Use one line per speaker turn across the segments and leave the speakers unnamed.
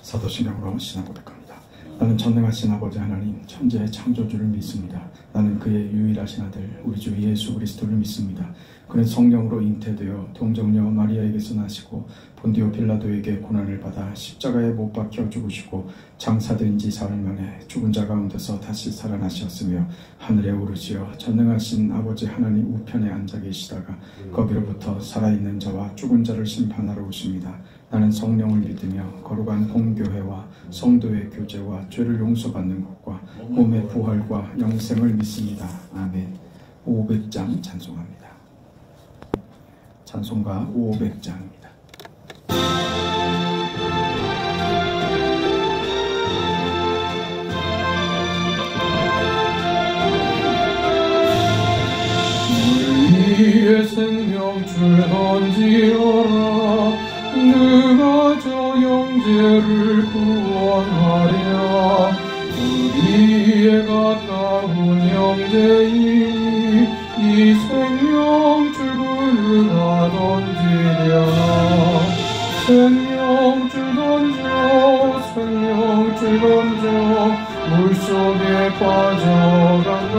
사도신경으로 신앙 고백합니다. 나는 전능하신 아버지 하나님 천지의 창조주를 믿습니다. 나는 그의 유일하신 아들 우리 주 예수 그리스도를 믿습니다. 그는 성령으로 잉태되어 동정녀 마리아에게서 나시고 본디오 빌라도에게 고난을 받아 십자가에 못 박혀 죽으시고 장사된 지 사흘 만에 죽은 자 가운데서 다시 살아나셨으며 하늘에 오르시어 전능하신 아버지 하나님 우편에 앉아 계시다가 거기로부터 살아있는 자와 죽은 자를 심판하러 오십니다. 나는 성령을 믿으며 거룩한 공교회와 성도의 교제와 죄를 용서받는 것과 몸의 부활과 영생을 믿습니다. 아멘. 500장 찬송합니다. 찬송가 500장입니다.
우리의 생명줄 던지어라. 누가 저 형제를 구원하랴. 우리의 가까운 형제이니 이 생명줄을 다 던지랴. 생명줄 던져 생명줄 던져 물속에 빠져간다.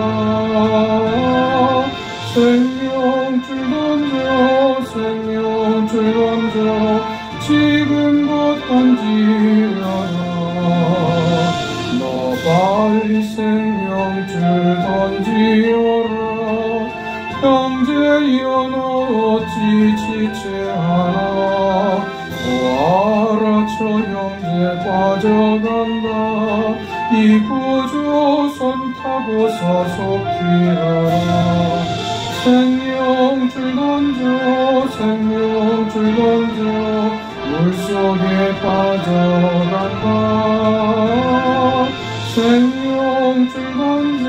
생명줄 던져 생명줄 던져 지금껏 던지라. 너 빨리 생명줄 던지어라. 형제여 너 어찌 지체하나. 보아라 저 형제 빠져간다. 이 구조선 타고서 속히라. 생명줄 던져 생명줄 던져 물속에 빠져간다. 생명줄 던져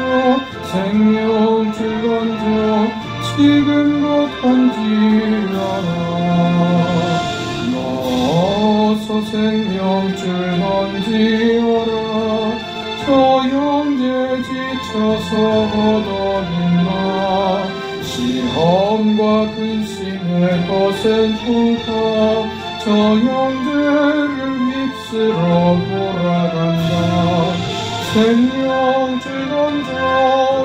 생명줄 던져 지금껏 던지라. 너 어서 생명줄 던지어라. 저 형제 지쳐서 걷어린다. 시험과 근심에 거센 풍파 저 형제를 휩쓸어 몰아간다. 생명줄 던져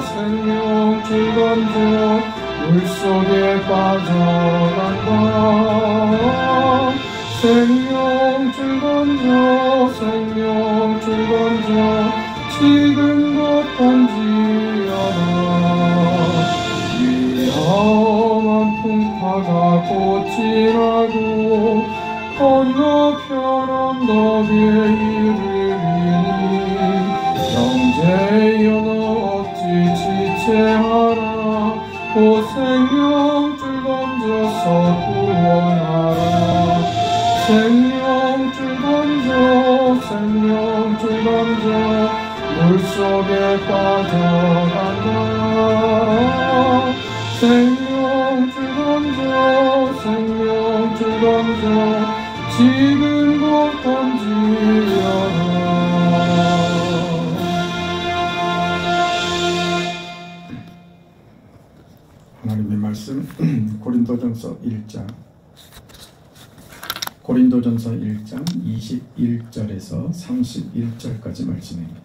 생명줄 던져 물속에 빠져간다. 생명줄 던져 생명줄 던져 지금껏 던지어라. 위험한 풍파가 곧 지나고 건너편 언덕에 이르리니 형제여 너 어찌 지체하라. 곧 생명줄 던져서 구원하라. 생명줄 던져 생명줄 던져 물속에 빠져간다. 생명줄 던져 생명줄 던져 지금껏 던지어라.
하나님의 말씀 고린도전서 1장 21절에서 31절까지 말씀입니다.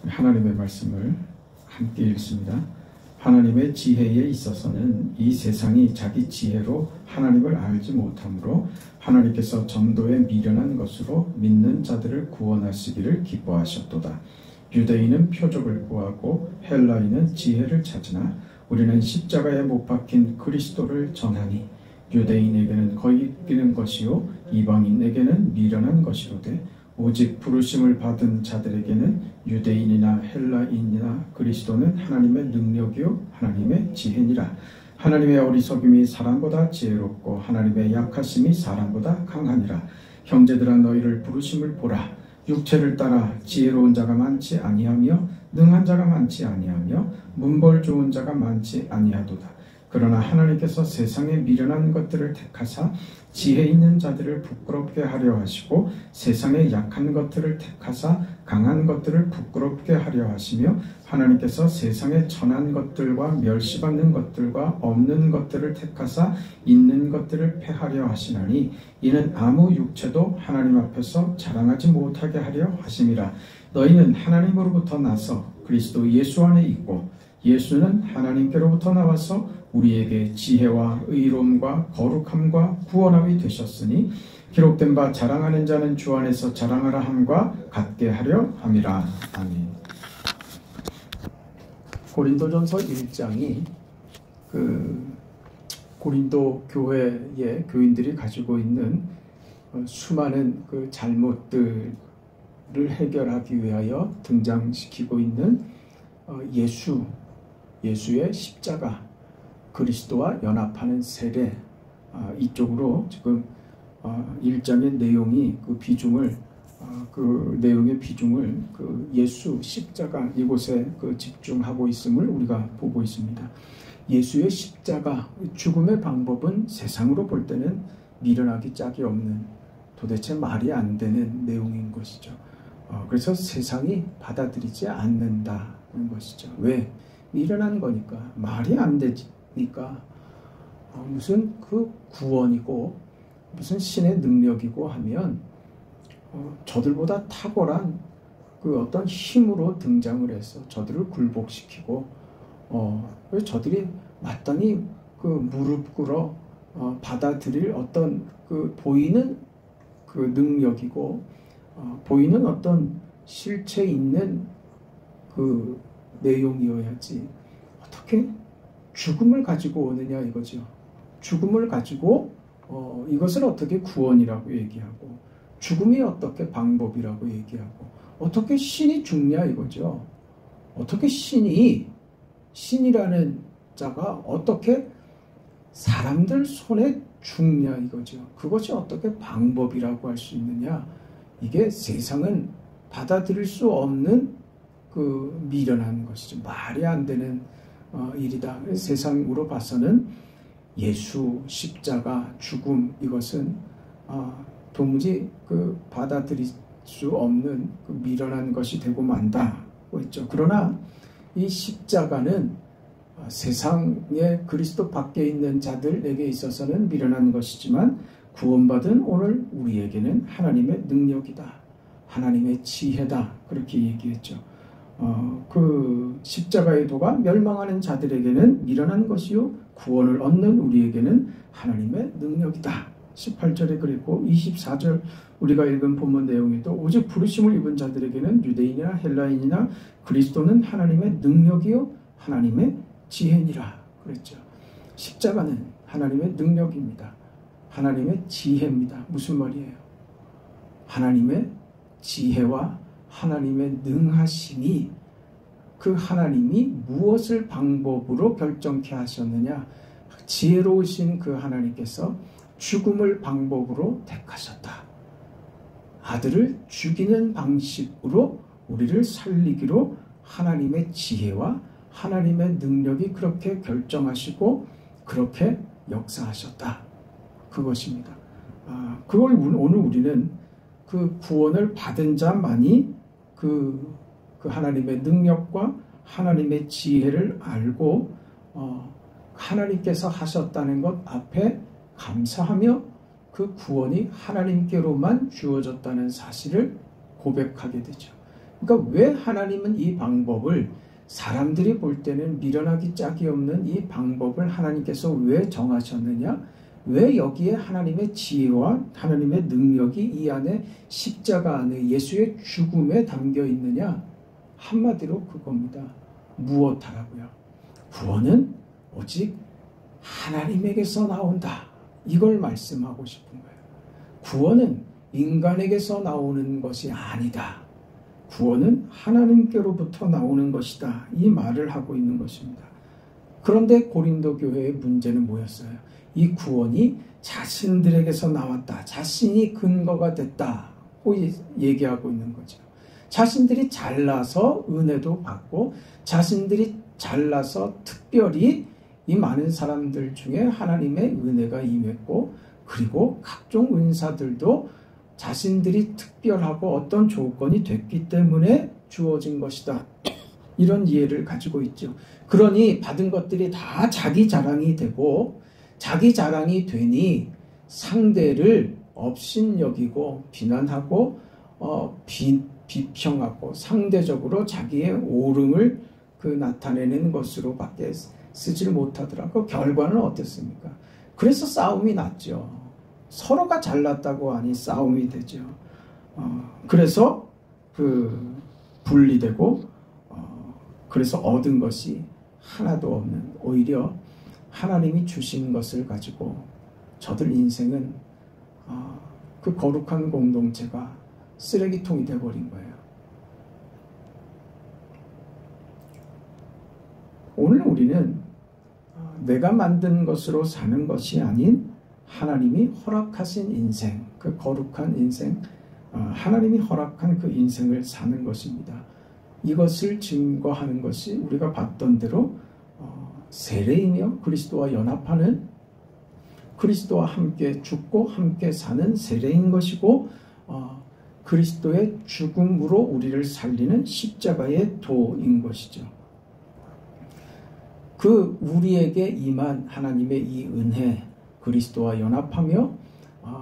하나님의 말씀을 함께 읽습니다. 하나님의 지혜에 있어서는 이 세상이 자기 지혜로 하나님을 알지 못하므로 하나님께서 전도에 미련한 것으로 믿는 자들을 구원하시기를 기뻐하셨도다. 유대인은 표적을 구하고 헬라인은 지혜를 찾으나 우리는 십자가에 못 박힌 그리스도를 전하니 유대인에게는 거의 끼는 것이요 이방인에게는 미련한 것이로되 오직 부르심을 받은 자들에게는 유대인이나 헬라인이나 그리스도는 하나님의 능력이요 하나님의 지혜니라. 하나님의 어리석음이 사람보다 지혜롭고 하나님의 약하심이 사람보다 강하니라. 형제들아 너희를 부르심을 보라. 육체를 따라 지혜로운 자가 많지 아니하며 능한 자가 많지 아니하며 문벌 좋은 자가 많지 아니하도다. 그러나 하나님께서 세상에 미련한 것들을 택하사 지혜 있는 자들을 부끄럽게 하려 하시고 세상에 약한 것들을 택하사 강한 것들을 부끄럽게 하려 하시며 하나님께서 세상에 천한 것들과 멸시받는 것들과 없는 것들을 택하사 있는 것들을 패하려 하시나니 이는 아무 육체도 하나님 앞에서 자랑하지 못하게 하려 하심이라. 너희는 하나님으로부터 나서 그리스도 예수 안에 있고 예수는 하나님께로부터 나와서 우리에게 지혜와 의로움과 거룩함과 구원함이 되셨으니 기록된 바 자랑하는 자는 주 안에서 자랑하라 함과 같게 하려 함이라. 아멘. 고린도전서 1장이 고린도 교회의 교인들이 가지고 있는 수많은 잘못들을 해결하기 위하여 등장시키고 있는 예수의 십자가, 그리스도와 연합하는 세례, 이쪽으로 지금 1장의 내용이 내용의 비중을 예수 십자가 이곳에 집중하고 있음을 우리가 보고 있습니다. 예수의 십자가, 죽음의 방법은 세상으로 볼 때는 미련하기 짝이 없는, 도대체 말이 안 되는 내용인 것이죠. 그래서 세상이 받아들이지 않는다는 것이죠. 왜? 미련한 거니까, 말이 안 되니까, 무슨 구원이고 무슨 신의 능력이고 하면 저들보다 탁월한 어떤 힘으로 등장을 해서 저들을 굴복시키고 저들이 마땅히 무릎 꿇어 받아들일 어떤 보이는 능력이고 보이는 어떤 실체 있는 내용이어야지 어떻게 죽음을 가지고 오느냐 이거죠. 죽음을 가지고 이것을 어떻게 구원이라고 얘기하고 죽음이 어떻게 방법이라고 얘기하고 어떻게 신이 죽냐 이거죠. 어떻게 신이라는 자가 어떻게 사람들 손에 죽냐 이거죠. 그것이 어떻게 방법이라고 할 수 있느냐. 이게 세상은 받아들일 수 없는 미련한 것이죠. 말이 안 되는 일이다. 세상으로 봐서는 예수, 십자가, 죽음 이것은 도무지 받아들일 수 없는 미련한 것이 되고 만다고 했죠. 그러나 이 십자가는 세상에 그리스도 밖에 있는 자들에게 있어서는 미련한 것이지만 구원받은 오늘 우리에게는 하나님의 능력이다. 하나님의 지혜다. 그렇게 얘기했죠. 십자가의 도가 멸망하는 자들에게는 미련한 것이요 구원을 얻는 우리에게는 하나님의 능력이다. 18절에 그랬고 24절 우리가 읽은 본문 내용에도 오직 부르심을 입은 자들에게는 유대인이나 헬라인이나 그리스도는 하나님의 능력이요 하나님의 지혜니라 그랬죠. 십자가는 하나님의 능력입니다. 하나님의 지혜입니다. 무슨 말이에요? 하나님의 지혜와 하나님의 능하심이 그 하나님이 무엇을 방법으로 결정케 하셨느냐. 지혜로우신 그 하나님께서 죽음을 방법으로 택하셨다. 아들을 죽이는 방식으로 우리를 살리기로 하나님의 지혜와 하나님의 능력이 그렇게 결정하시고 그렇게 역사하셨다. 그것입니다. 그걸 오늘 우리는 구원을 받은 자만이 하나님의 능력과 하나님의 지혜를 알고 하나님께서 하셨다는 것 앞에 감사하며 그 구원이 하나님께로만 주어졌다는 사실을 고백하게 되죠. 그러니까 왜 하나님은 이 방법을 사람들이 볼 때는 미련하기 짝이 없는 이 방법을 하나님께서 왜 정하셨느냐? 왜 여기에 하나님의 지혜와 하나님의 능력이 이 안에 십자가 안에 예수의 죽음에 담겨 있느냐? 한마디로 그겁니다. 무엇하라고요? 구원은 오직 하나님에게서 나온다. 이걸 말씀하고 싶은 거예요. 구원은 인간에게서 나오는 것이 아니다. 구원은 하나님께로부터 나오는 것이다. 이 말을 하고 있는 것입니다. 그런데 고린도 교회의 문제는 뭐였어요? 이 구원이 자신들에게서 나왔다. 자신이 근거가 됐다고 얘기하고 있는 거죠. 자신들이 잘나서 은혜도 받고 자신들이 잘나서 특별히 이 많은 사람들 중에 하나님의 은혜가 임했고, 그리고 각종 은사들도 자신들이 특별하고 어떤 조건이 됐기 때문에 주어진 것이다. 이런 이해를 가지고 있죠. 그러니 받은 것들이 다 자기 자랑이 되고, 자기 자랑이 되니 상대를 업신여기고 비난하고 비평하고 상대적으로 자기의 옳음을 나타내는 것으로밖에 쓰지를 못하더라고. 결과는 어땠습니까? 그래서 싸움이 났죠. 서로가 잘났다고 하니 싸움이 되죠. 그래서 분리되고, 그래서 얻은 것이 하나도 없는, 오히려 하나님이 주신 것을 가지고 저들 인생은 그 거룩한 공동체가 쓰레기통이 되어버린 거예요. 오늘 우리는 내가 만든 것으로 사는 것이 아닌 하나님이 허락하신 인생, 그 거룩한 인생, 하나님이 허락한 그 인생을 사는 것입니다. 이것을 증거하는 것이 우리가 봤던 대로 세례이며 그리스도와 연합하는, 그리스도와 함께 죽고 함께 사는 세례인 것이고, 그리스도의 죽음으로 우리를 살리는 십자가의 도인 것이죠. 그 우리에게 임한 하나님의 이 은혜, 그리스도와 연합하며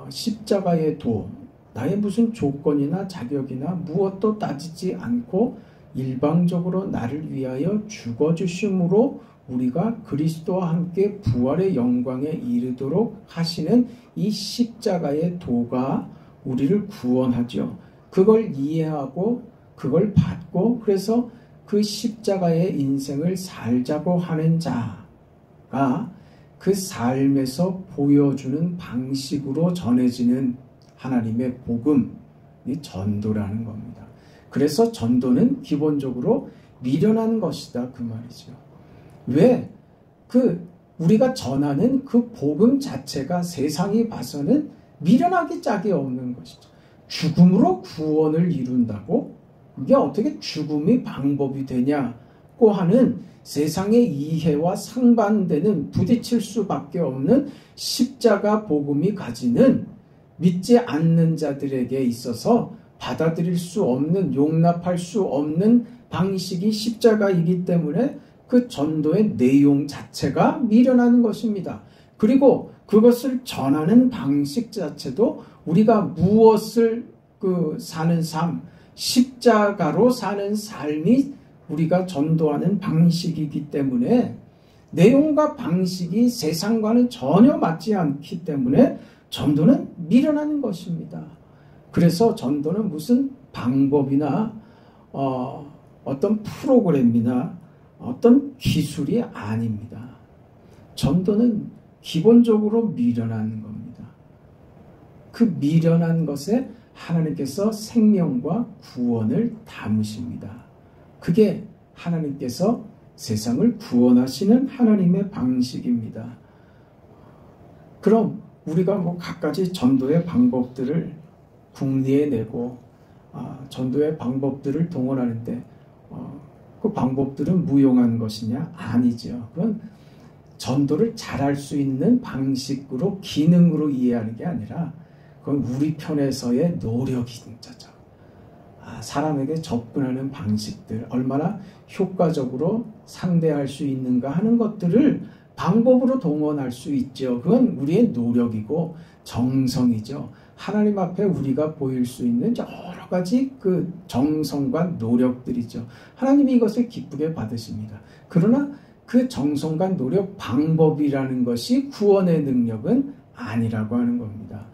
십자가의 도, 나의 무슨 조건이나 자격이나 무엇도 따지지 않고 일방적으로 나를 위하여 죽어주심으로 우리가 그리스도와 함께 부활의 영광에 이르도록 하시는 이 십자가의 도가 우리를 구원하죠. 그걸 이해하고 그걸 받고, 그래서 그 십자가의 인생을 살자고 하는 자가 그 삶에서 보여주는 방식으로 전해지는 하나님의 복음이 전도라는 겁니다. 그래서 전도는 기본적으로 미련한 것이다, 그 말이죠. 왜? 우리가 전하는 그 복음 자체가 세상이 봐서는 미련하기 짝이 없는 것이죠. 죽음으로 구원을 이룬다고? 이게 어떻게 죽음이 방법이 되냐고 하는 세상의 이해와 상반되는, 부딪힐 수밖에 없는 십자가 복음이 가지는, 믿지 않는 자들에게 있어서 받아들일 수 없는, 용납할 수 없는 방식이 십자가이기 때문에 그 전도의 내용 자체가 미련한 것입니다. 그리고 그것을 전하는 방식 자체도 우리가 무엇을 사는 삶, 십자가로 사는 삶이 우리가 전도하는 방식이기 때문에, 내용과 방식이 세상과는 전혀 맞지 않기 때문에 전도는 미련한 것입니다. 그래서 전도는 무슨 방법이나 어떤 프로그램이나 어떤 기술이 아닙니다. 전도는 기본적으로 미련한 겁니다. 그 미련한 것에 하나님께서 생명과 구원을 담으십니다. 그게 하나님께서 세상을 구원하시는 하나님의 방식입니다. 그럼 우리가 갖가지 전도의 방법들을 궁리에 내고 전도의 방법들을 동원하는데 그 방법들은 무용한 것이냐? 아니죠. 그건 전도를 잘할 수 있는 방식으로, 기능으로 이해하는 게 아니라 그건 우리 편에서의 노력인 거죠. 사람에게 접근하는 방식들, 얼마나 효과적으로 상대할 수 있는가 하는 것들을 방법으로 동원할 수 있죠. 그건 우리의 노력이고 정성이죠. 하나님 앞에 우리가 보일 수 있는 여러 가지 그 정성과 노력들이죠. 하나님이 이것을 기쁘게 받으십니다. 그러나 그 정성과 노력, 방법이라는 것이 구원의 능력은 아니라고 하는 겁니다.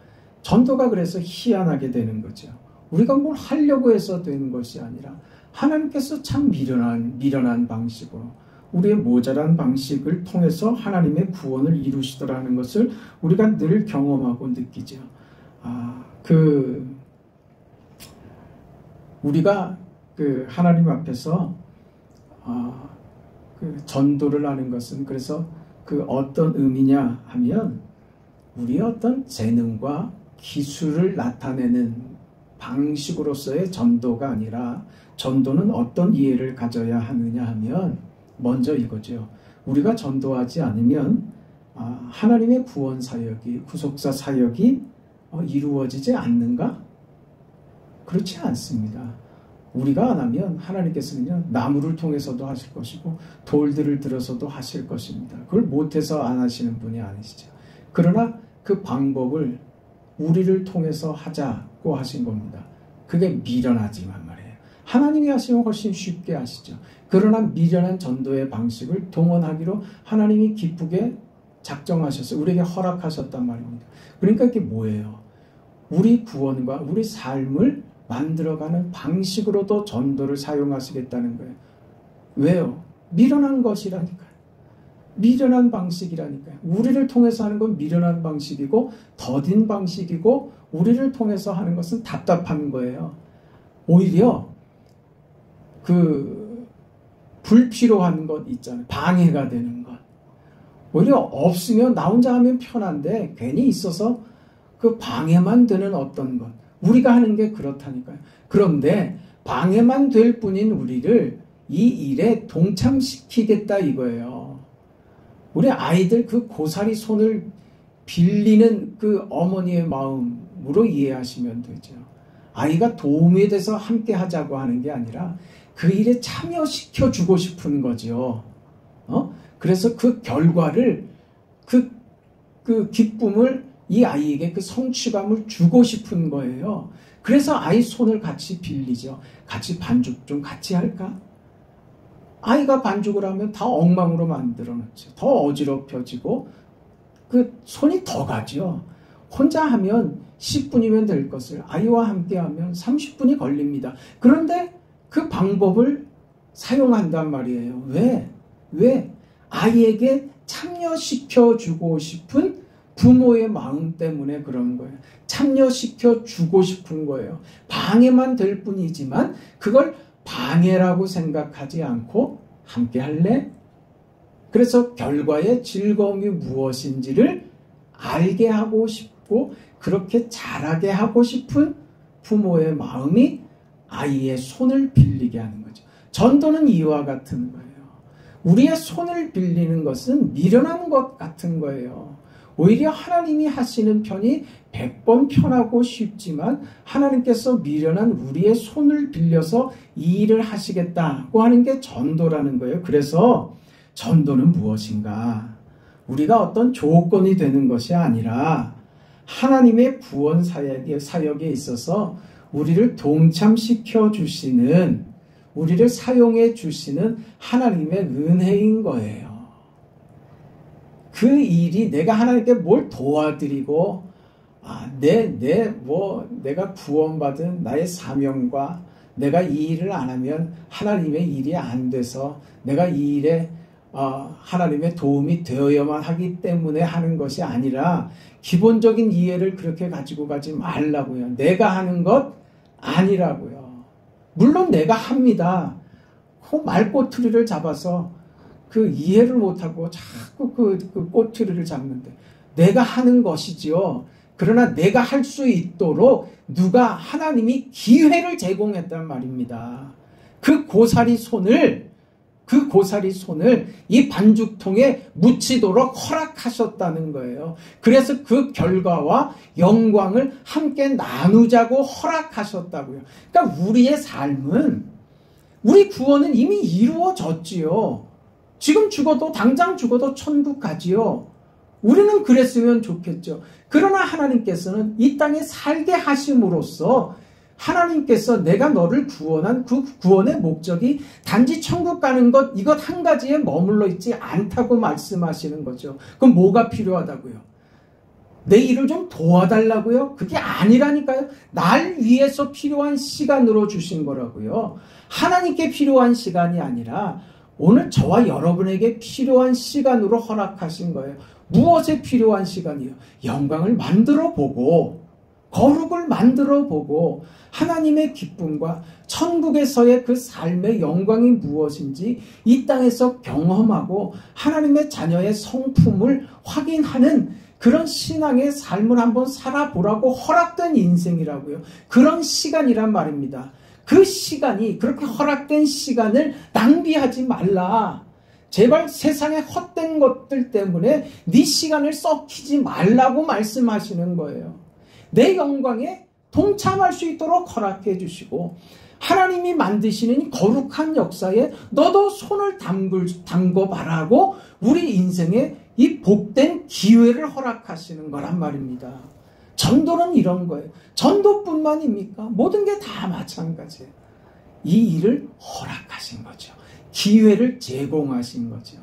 전도가 그래서 희한하게 되는 거죠. 우리가 뭘 하려고 해서 되는 것이 아니라 하나님께서 참 미련한 방식으로, 우리의 모자란 방식을 통해서 하나님의 구원을 이루시더라는 것을 우리가 늘 경험하고 느끼죠. 우리가 하나님 앞에서 전도를 하는 것은, 그래서 어떤 의미냐 하면 우리의 어떤 재능과 기술을 나타내는 방식으로서의 전도가 아니라, 전도는 어떤 이해를 가져야 하느냐 하면 먼저 이거죠. 우리가 전도하지 않으면 하나님의 구원 사역이, 구속사 사역이 이루어지지 않는가? 그렇지 않습니다. 우리가 안 하면 하나님께서는요, 나무를 통해서도 하실 것이고 돌들을 들어서도 하실 것입니다. 그걸 못해서 안 하시는 분이 아니시죠. 그러나 그 방법을 우리를 통해서 하자고 하신 겁니다. 그게 미련하지만 말이에요. 하나님이 하시면 훨씬 쉽게 하시죠. 그러나 미련한 전도의 방식을 동원하기로 하나님이 기쁘게 작정하셔서 우리에게 허락하셨단 말입니다. 그러니까 이게 뭐예요? 우리 구원과 우리 삶을 만들어가는 방식으로도 전도를 사용하시겠다는 거예요. 왜요? 미련한 것이라니까요. 미련한 방식이라니까요. 우리를 통해서 하는 건 미련한 방식이고 더딘 방식이고 우리를 통해서 하는 것은 답답한 거예요. 오히려 그 불필요한 것 있잖아요. 방해가 되는 것. 오히려 없으면 나 혼자 하면 편한데 괜히 있어서 그 방해만 되는 어떤 것. 우리가 하는 게 그렇다니까요. 그런데 방해만 될 뿐인 우리를 이 일에 동참시키겠다 이거예요. 우리 아이들 그 고사리 손을 빌리는 그 어머니의 마음으로 이해하시면 되죠. 아이가 도움이 돼서 함께 하자고 하는 게 아니라 그 일에 참여시켜 주고 싶은 거죠. 그래서 그 결과를, 그 기쁨을 이 아이에게 그 성취감을 주고 싶은 거예요. 그래서 아이 손을 같이 빌리죠. 같이 반죽 좀 같이 할까? 아이가 반죽을 하면 다 엉망으로 만들어 놓죠. 더 어지럽혀지고 그 손이 더 가죠. 혼자 하면 10분이면 될 것을 아이와 함께 하면 30분이 걸립니다. 그런데 그 방법을 사용한단 말이에요. 왜? 아이에게 참여시켜주고 싶은 부모의 마음 때문에 그런 거예요. 참여시켜주고 싶은 거예요. 방해만 될 뿐이지만 그걸 방해라고 생각하지 않고 함께 할래? 그래서 결과의 즐거움이 무엇인지를 알게 하고 싶고 그렇게 잘하게 하고 싶은 부모의 마음이 아이의 손을 빌리게 하는 거죠. 전도는 이와 같은 거예요. 우리의 손을 빌리는 것은 미련한 것 같은 거예요. 오히려 하나님이 하시는 편이 100번 편하고 쉽지만 하나님께서 미련한 우리의 손을 빌려서 이 일을 하시겠다고 하는 게 전도라는 거예요. 그래서 전도는 무엇인가? 우리가 어떤 조건이 되는 것이 아니라 하나님의 구원 사역에 있어서 우리를 동참시켜 주시는, 우리를 사용해 주시는 하나님의 은혜인 거예요. 그 일이 내가 하나님께 뭘 도와드리고 내가 구원받은 나의 사명과 내가 이 일을 안 하면 하나님의 일이 안 돼서 내가 이 일에 하나님의 도움이 되어야만 하기 때문에 하는 것이 아니라 기본적인 이해를 그렇게 가지고 가지 말라고요. 내가 하는 것 아니라고요. 물론 내가 합니다. 그 말꼬투리를 잡아서 그 이해를 못하고 자꾸 그 꼬투리를 잡는데 내가 하는 것이지요. 그러나 내가 할 수 있도록 누가 하나님이 기회를 제공했단 말입니다. 그 고사리 손을 이 반죽통에 묻히도록 허락하셨다는 거예요. 그래서 그 결과와 영광을 함께 나누자고 허락하셨다고요. 그러니까 우리의 삶은, 우리 구원은 이미 이루어졌지요. 지금 죽어도, 당장 죽어도 천국 가지요. 우리는 그랬으면 좋겠죠. 그러나 하나님께서는 이 땅에 살게 하심으로써 하나님께서 내가 너를 구원한 그 구원의 목적이 단지 천국 가는 것, 이것 한 가지에 머물러 있지 않다고 말씀하시는 거죠. 그럼 뭐가 필요하다고요? 내 일을 좀 도와달라고요? 그게 아니라니까요. 날 위해서 필요한 시간으로 주신 거라고요. 하나님께 필요한 시간이 아니라 오늘 저와 여러분에게 필요한 시간으로 허락하신 거예요. 무엇에 필요한 시간이요? 영광을 만들어 보고, 거룩을 만들어 보고, 하나님의 기쁨과 천국에서의 그 삶의 영광이 무엇인지 이 땅에서 경험하고 하나님의 자녀의 성품을 확인하는 그런 신앙의 삶을 한번 살아보라고 허락된 인생이라고요. 그런 시간이란 말입니다. 그 시간이, 그렇게 허락된 시간을 낭비하지 말라. 제발 세상의 헛된 것들 때문에 네 시간을 썩히지 말라고 말씀하시는 거예요. 내 영광에 동참할 수 있도록 허락해 주시고 하나님이 만드시는 거룩한 역사에 너도 손을 담궈봐라고 우리 인생에 이 복된 기회를 허락하시는 거란 말입니다. 전도는 이런 거예요. 전도뿐만입니까? 모든 게 다 마찬가지예요. 이 일을 허락하신 거죠. 기회를 제공하신 거죠.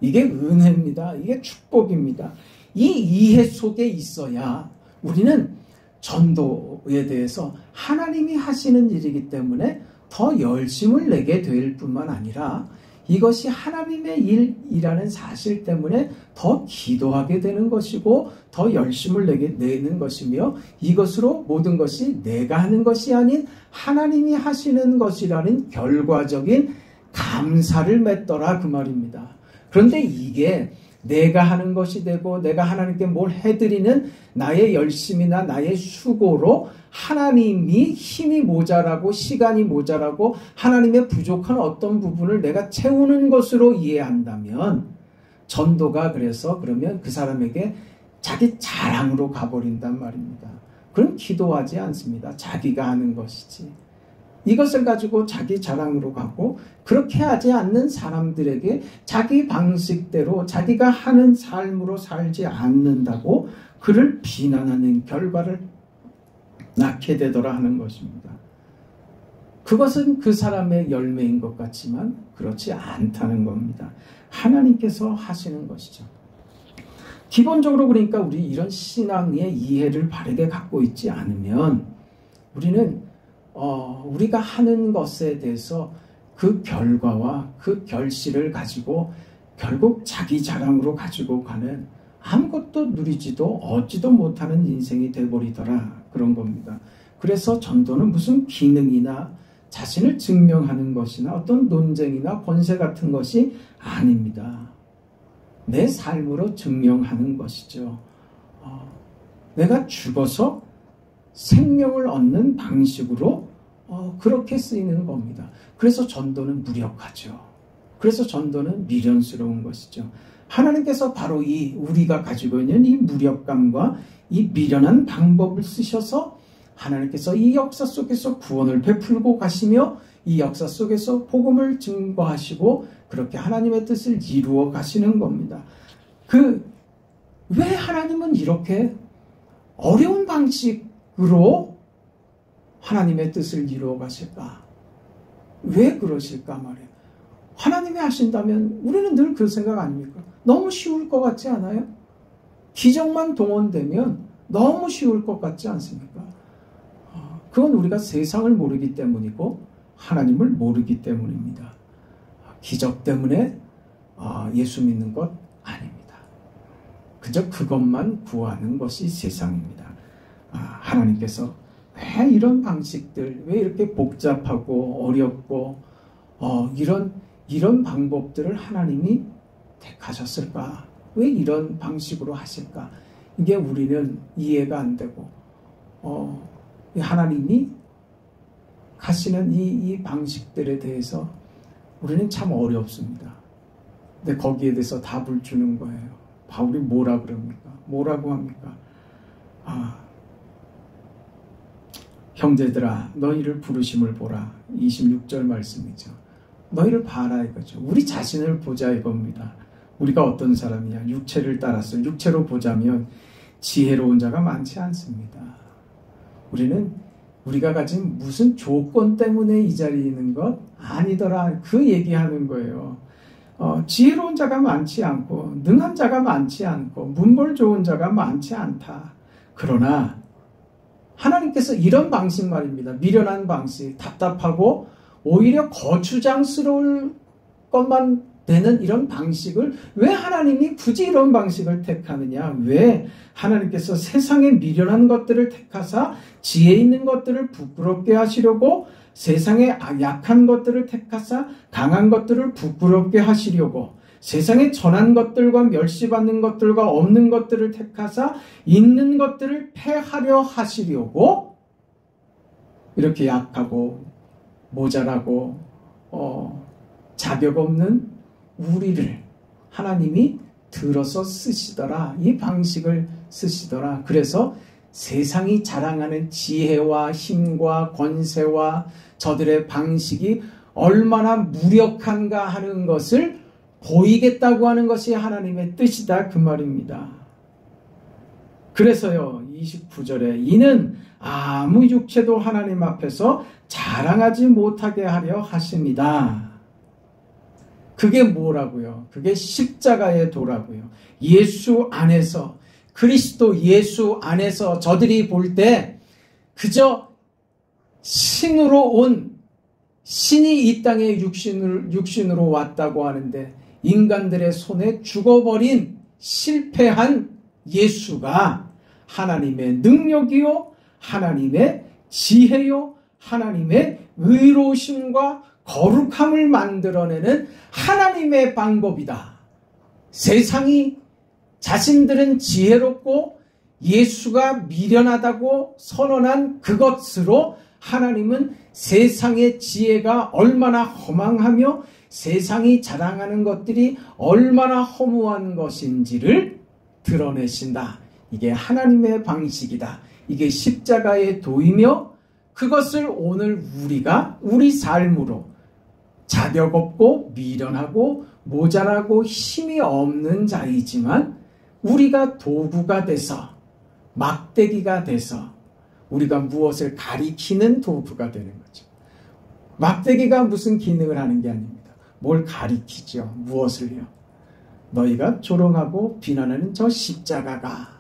이게 은혜입니다. 이게 축복입니다. 이 이해 속에 있어야 우리는 전도에 대해서 하나님이 하시는 일이기 때문에 더 열심을 내게 될 뿐만 아니라 이것이 하나님의 일이라는 사실 때문에 더 기도하게 되는 것이고 더 열심을 내는 것이며 이것으로 모든 것이 내가 하는 것이 아닌 하나님이 하시는 것이라는 결과적인 감사를 맺더라 그 말입니다. 그런데 이게 내가 하는 것이 되고 내가 하나님께 뭘 해드리는 나의 열심이나 나의 수고로 하나님이 힘이 모자라고 시간이 모자라고 하나님의 부족한 어떤 부분을 내가 채우는 것으로 이해한다면 전도가 그러면 그 사람에게 자기 자랑으로 가버린단 말입니다. 그럼 기도하지 않습니다. 자기가 하는 것이지. 이것을 가지고 자기 자랑으로 가고 그렇게 하지 않는 사람들에게 자기 방식대로 자기가 하는 삶으로 살지 않는다고 그를 비난하는 결과를 낳게 되더라 하는 것입니다. 그것은 그 사람의 열매인 것 같지만 그렇지 않다는 겁니다. 하나님께서 하시는 것이죠. 기본적으로 그러니까 우리 이런 신앙의 이해를 바르게 갖고 있지 않으면 우리는 우리가 하는 것에 대해서 그 결과와 그 결실을 가지고 결국 자기 자랑으로 가지고 가는 아무것도 누리지도 얻지도 못하는 인생이 되어버리더라 그런 겁니다. 그래서 전도는 무슨 기능이나 자신을 증명하는 것이나 어떤 논쟁이나 권세 같은 것이 아닙니다. 내 삶으로 증명하는 것이죠. 내가 죽어서 생명을 얻는 방식으로 그렇게 쓰이는 겁니다. 그래서 전도는 무력하죠. 그래서 전도는 미련스러운 것이죠. 하나님께서 바로 이 우리가 가지고 있는 이 무력감과 이 미련한 방법을 쓰셔서 하나님께서 이 역사 속에서 구원을 베풀고 가시며 이 역사 속에서 복음을 증거하시고 그렇게 하나님의 뜻을 이루어 가시는 겁니다. 왜 하나님은 이렇게 어려운 방식으로 하나님의 뜻을 이루어 가실까? 왜 그러실까 말이에요. 하나님이 하신다면 우리는 늘 그 생각 아닙니까? 너무 쉬울 것 같지 않아요? 기적만 동원되면 너무 쉬울 것 같지 않습니까? 그건 우리가 세상을 모르기 때문이고 하나님을 모르기 때문입니다. 기적 때문에 예수 믿는 것 아닙니다. 그저 그것만 구하는 것이 세상입니다. 하나님께서 왜 이런 방식들, 왜 이렇게 복잡하고 어렵고 이런 방법들을 하나님이 택하셨을까? 왜 이런 방식으로 하실까? 이게 우리는 이해가 안 되고 하나님이 하시는 이 방식들에 대해서 우리는 참 어렵습니다. 근데 거기에 대해서 답을 주는 거예요. 바울이 뭐라 그럽니까? 뭐라고 합니까? 형제들아 너희를 부르심을 보라. 26절 말씀이죠. 너희를 봐라 이거죠. 우리 자신을 보자 이겁니다. 우리가 어떤 사람이냐. 육체를 따라서 육체로 보자면 지혜로운 자가 많지 않습니다. 우리는 우리가 가진 무슨 조건 때문에 이 자리에 있는 것 아니더라 그 얘기하는 거예요. 지혜로운 자가 많지 않고 능한 자가 많지 않고 문벌 좋은 자가 많지 않다. 그러나 하나님께서 이런 방식 말입니다. 미련한 방식, 답답하고 오히려 거추장스러울 것만 되는 이런 방식을 왜 하나님이 굳이 이런 방식을 택하느냐? 왜 하나님께서 세상의 미련한 것들을 택하사 지혜 있는 것들을 부끄럽게 하시려고 세상의 약한 것들을 택하사 강한 것들을 부끄럽게 하시려고 세상에 전한 것들과 멸시받는 것들과 없는 것들을 택하사 있는 것들을 패하려 하시려고 이렇게 약하고 모자라고 자격 없는 우리를 하나님이 들어서 쓰시더라. 이 방식을 쓰시더라. 그래서 세상이 자랑하는 지혜와 힘과 권세와 저들의 방식이 얼마나 무력한가 하는 것을 보이겠다고 하는 것이 하나님의 뜻이다, 그 말입니다. 그래서요, 29절에 이는 아무 육체도 하나님 앞에서 자랑하지 못하게 하려 하십니다. 그게 뭐라고요? 그게 십자가의 도라고요. 예수 안에서, 그리스도 예수 안에서 저들이 볼 때 그저 신으로 온, 신이 이 땅에 육신으로 왔다고 하는데 인간들의 손에 죽어버린 실패한 예수가 하나님의 능력이요, 하나님의 지혜요, 하나님의 의로우심과 거룩함을 만들어내는 하나님의 방법이다. 세상이 자신들은 지혜롭고 예수가 미련하다고 선언한 그것으로 하나님은 세상의 지혜가 얼마나 허망하며 세상이 자랑하는 것들이 얼마나 허무한 것인지를 드러내신다. 이게 하나님의 방식이다. 이게 십자가의 도이며 그것을 오늘 우리가 우리 삶으로 자격 없고 미련하고 모자라고 힘이 없는 자이지만 우리가 도구가 돼서, 막대기가 돼서 우리가 무엇을 가리키는 도구가 되는 거죠. 막대기가 무슨 기능을 하는 게 아닙니다. 뭘 가리키죠. 무엇을요? 너희가 조롱하고 비난하는 저 십자가가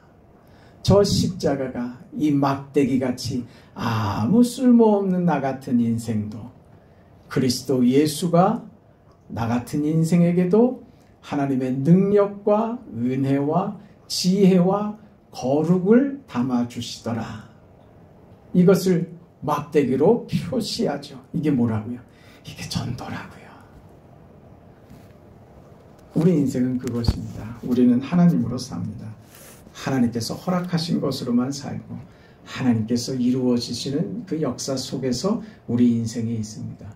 이 막대기같이 아무 쓸모없는 나 같은 인생도 그리스도 예수가 나 같은 인생에게도 하나님의 능력과 은혜와 지혜와 거룩을 담아주시더라. 이것을 막대기로 표시하죠. 이게 뭐라고요? 이게 전도라고요. 우리 인생은 그것입니다. 우리는 하나님으로 삽니다. 하나님께서 허락하신 것으로만 살고 하나님께서 이루어지시는 그 역사 속에서 우리 인생에 있습니다.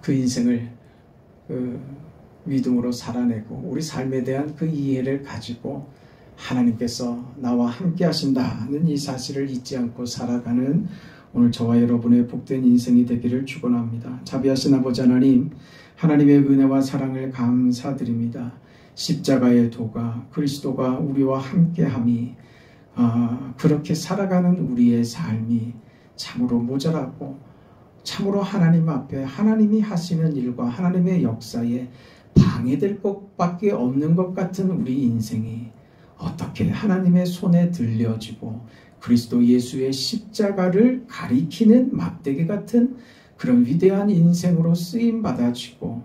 그 인생을 믿음으로 살아내고 우리 삶에 대한 그 이해를 가지고 하나님께서 나와 함께 하신다는 이 사실을 잊지 않고 살아가는 오늘 저와 여러분의 복된 인생이 되기를 축원합니다. 자비하신 아버지 하나님, 하나님의 은혜와 사랑을 감사드립니다. 십자가의 도가, 그리스도가 우리와 함께함이 그렇게 살아가는 우리의 삶이 참으로 모자라고 참으로 하나님 앞에 하나님이 하시는 일과 하나님의 역사에 방해될 것밖에 없는 것 같은 우리 인생이 어떻게 하나님의 손에 들려지고 그리스도 예수의 십자가를 가리키는 막대기 같은 그런 위대한 인생으로 쓰임받아지고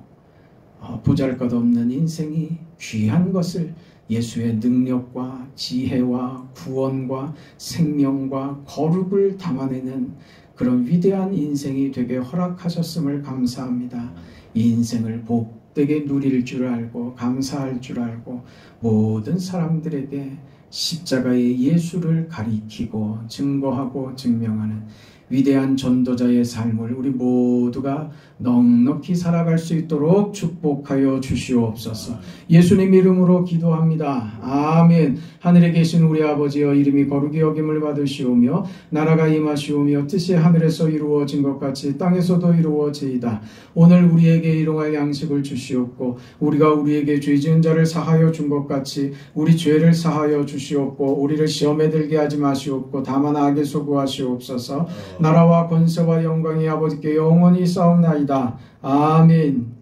보잘것없는 인생이 귀한 것을 예수의 능력과 지혜와 구원과 생명과 거룩을 담아내는 그런 위대한 인생이 되게 허락하셨음을 감사합니다. 이 인생을 복되게 누릴 줄 알고 감사할 줄 알고 모든 사람들에게 십자가의 예수를 가리키고 증거하고 증명하는 위대한 전도자의 삶을 우리 모두가 넉넉히 살아갈 수 있도록 축복하여 주시옵소서. 예수님 이름으로 기도합니다. 아멘. 하늘에 계신 우리 아버지여, 이름이 거룩히 여김을 받으시오며 나라가 임하시오며 뜻이 하늘에서 이루어진 것 같이 땅에서도 이루어지이다. 오늘 우리에게 일용할 양식을 주시옵고 우리가 우리에게 죄 지은 자를 사하여 준 것 같이 우리 죄를 사하여 주시옵고 우리를 시험에 들게 하지 마시옵고 다만 악에서 구하시옵소서. 나라와 권세와 영광이 아버지께 영원히 싸움나이다. 아멘.